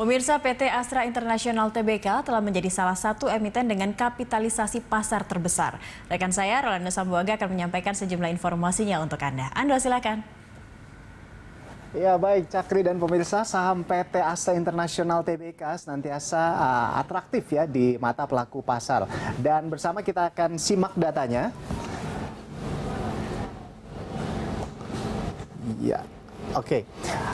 Pemirsa, PT Astra International Tbk telah menjadi salah satu emiten dengan kapitalisasi pasar terbesar. Rekan saya, Rolando Sambuaga akan menyampaikan sejumlah informasinya untuk Anda. Anda silakan. Ya baik, Cakri dan pemirsa, saham PT Astra International Tbk senantiasa atraktif ya di mata pelaku pasar. Dan bersama kita akan simak datanya. Ya. Oke,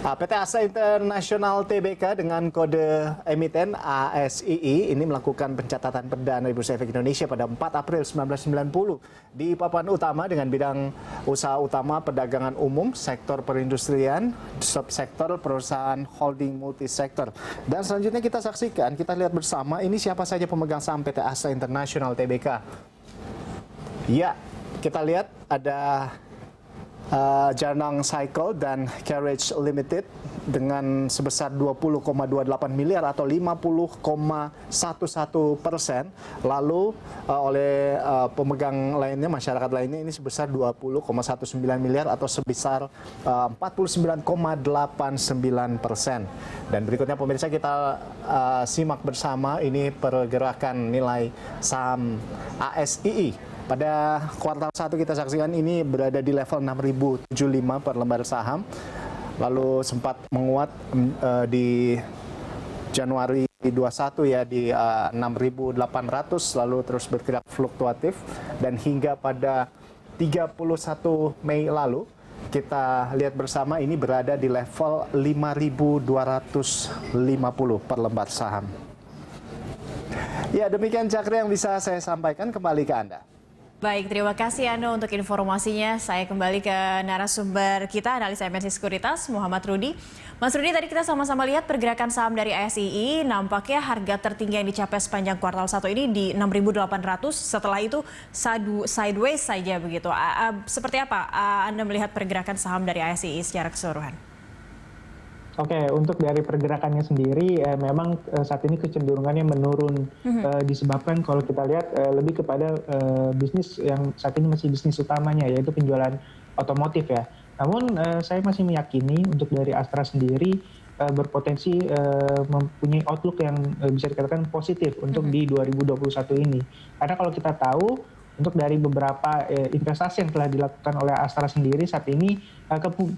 PT Astra International Tbk dengan kode emiten ASII ini melakukan pencatatan perdana di Bursa Efek Indonesia pada 4 April 1990 di papan utama dengan bidang usaha utama perdagangan umum, sektor perindustrian, subsektor perusahaan holding multisektor. Dan selanjutnya kita saksikan, kita lihat bersama ini siapa saja pemegang saham PT Astra International Tbk. Ya, kita lihat ada Janang Cycle dan Carriage Limited dengan sebesar 20,28 miliar atau 50,11%. Lalu oleh pemegang lainnya, masyarakat lainnya ini sebesar 20,19 miliar atau sebesar 49,89%. Dan berikutnya pemirsa kita simak bersama ini pergerakan nilai saham ASII. Pada kuartal 1 kita saksikan ini berada di level 6.075 per lembar saham. Lalu sempat menguat di Januari 21 ya di 6.800, lalu terus bergerak fluktuatif. Dan hingga pada 31 Mei lalu kita lihat bersama ini berada di level 5.250 per lembar saham. Ya demikian Cakri yang bisa saya sampaikan, kembali ke Anda. Baik, terima kasih Anda untuk informasinya. Saya kembali ke narasumber kita, analis MNC Sekuritas, Muhammad Rudi. Mas Rudi, tadi kita sama-sama lihat pergerakan saham dari ASII, nampaknya harga tertinggi yang dicapai sepanjang kuartal 1 ini di 6.800, setelah itu sideways saja begitu. Seperti apa Anda melihat pergerakan saham dari ASII secara keseluruhan? Oke, untuk dari pergerakannya sendiri, memang saat ini kecenderungannya menurun, disebabkan kalau kita lihat lebih kepada bisnis yang saat ini masih bisnis utamanya, yaitu penjualan otomotif ya. Namun saya masih meyakini untuk dari Astra sendiri berpotensi mempunyai outlook yang bisa dikatakan positif untuk di 2021 ini. Karena kalau kita tahu, untuk dari beberapa investasi yang telah dilakukan oleh Astra sendiri saat ini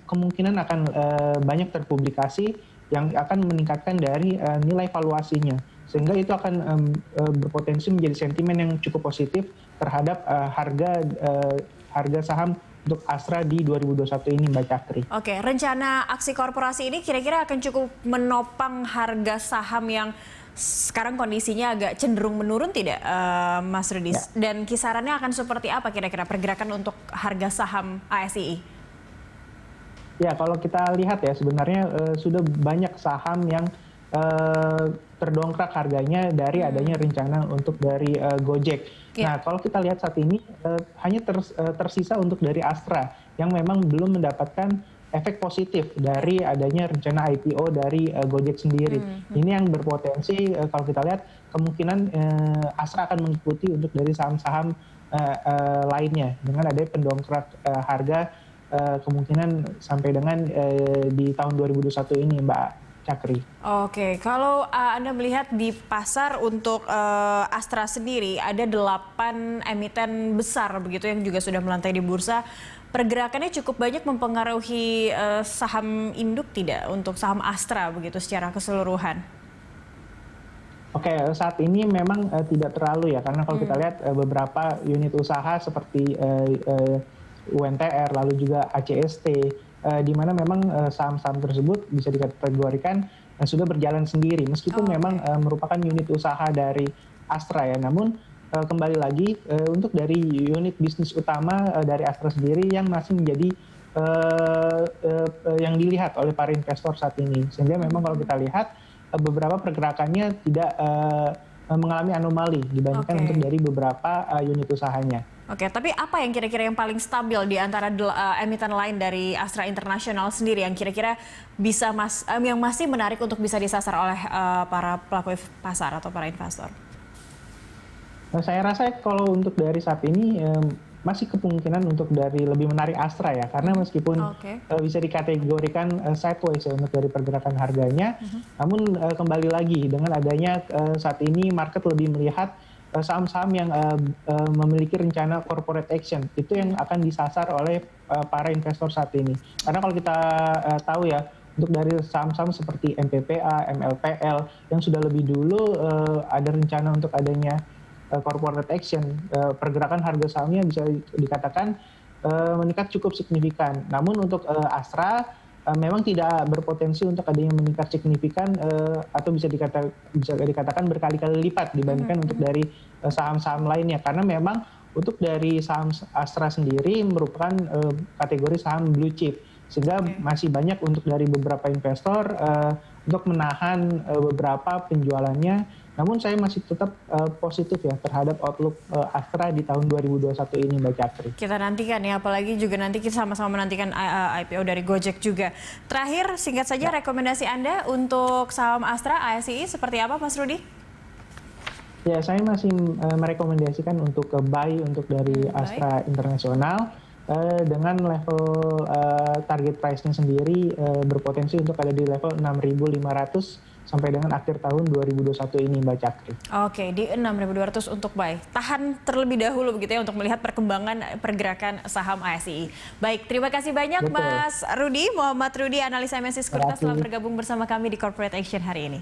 kemungkinan akan banyak terpublikasi yang akan meningkatkan dari nilai valuasinya, sehingga itu akan berpotensi menjadi sentimen yang cukup positif terhadap harga saham untuk Astra di 2021 ini, Mbak Cakri. Oke, rencana aksi korporasi ini kira-kira akan cukup menopang harga saham yang sekarang kondisinya agak cenderung menurun tidak, Mas Rudi? Ya. Dan kisarannya akan seperti apa kira-kira pergerakan untuk harga saham ASII? Ya, kalau kita lihat ya sebenarnya sudah banyak saham yang terdongkrak harganya dari adanya rencana untuk dari Gojek. Nah, kalau kita lihat saat ini hanya tersisa untuk dari Astra yang memang belum mendapatkan efek positif dari adanya rencana IPO dari Gojek sendiri. Ini yang berpotensi kalau kita lihat kemungkinan Astra akan mengikuti untuk dari saham-saham lainnya dengan adanya pendongkrak harga kemungkinan sampai dengan di tahun 2021 ini, Mbak Cakri. Oke, kalau Anda melihat di pasar untuk Astra sendiri ada 8 emiten besar begitu yang juga sudah melantai di bursa. Pergerakannya cukup banyak mempengaruhi saham induk tidak untuk saham Astra begitu secara keseluruhan? Oke, saat ini memang tidak terlalu ya, karena kalau kita lihat beberapa unit usaha seperti UNTR lalu juga ACST, di mana memang saham-saham tersebut bisa dikategorikan sudah berjalan sendiri meskipun memang merupakan unit usaha dari Astra ya. Namun kembali lagi untuk dari unit bisnis utama dari Astra sendiri yang masih menjadi yang dilihat oleh para investor saat ini, sehingga memang kalau kita lihat beberapa pergerakannya tidak mengalami anomali dibandingkan untuk dari beberapa unit usahanya. Oke, tapi apa yang kira-kira yang paling stabil di antara emiten lain dari Astra International sendiri yang kira-kira bisa yang masih menarik untuk bisa disasar oleh para pelaku pasar atau para investor? Saya rasa kalau untuk dari saat ini masih kemungkinan untuk dari lebih menarik Astra ya, karena meskipun bisa dikategorikan sideways ya untuk dari pergerakan harganya, namun kembali lagi dengan adanya saat ini market lebih melihat saham-saham yang memiliki rencana corporate action, itu yang akan disasar oleh para investor saat ini. Karena kalau kita tahu ya, untuk dari saham-saham seperti MPPA, MLPL yang sudah lebih dulu ada rencana untuk adanya corporate action, pergerakan harga sahamnya bisa dikatakan meningkat cukup signifikan. Namun untuk Astra memang tidak berpotensi untuk adanya meningkat signifikan atau bisa dikatakan berkali-kali lipat dibandingkan untuk dari saham-saham lainnya, karena memang untuk dari saham Astra sendiri merupakan kategori saham blue chip, sehingga masih banyak untuk dari beberapa investor untuk menahan beberapa penjualannya. Namun saya masih tetap positif ya terhadap outlook Astra di tahun 2021 ini, Mbak Cakri. Kita nantikan ya, apalagi juga nanti kita sama-sama menantikan IPO dari Gojek juga. Terakhir, singkat saja rekomendasi Anda untuk saham Astra ASI seperti apa, Mas Rudi? Ya, saya masih merekomendasikan untuk buy untuk dari Astra Internasional dengan level target price-nya sendiri berpotensi untuk ada di level 6.500 sampai dengan akhir tahun 2021 ini, Mbak Cakri. Oke, di 6.200 untuk buy. Tahan terlebih dahulu begitu ya untuk melihat perkembangan pergerakan saham ASI. Baik, terima kasih banyak Mas Rudi, Muhammad Rudi, analis MNC Sekuritas telah bergabung bersama kami di Corporate Action hari ini.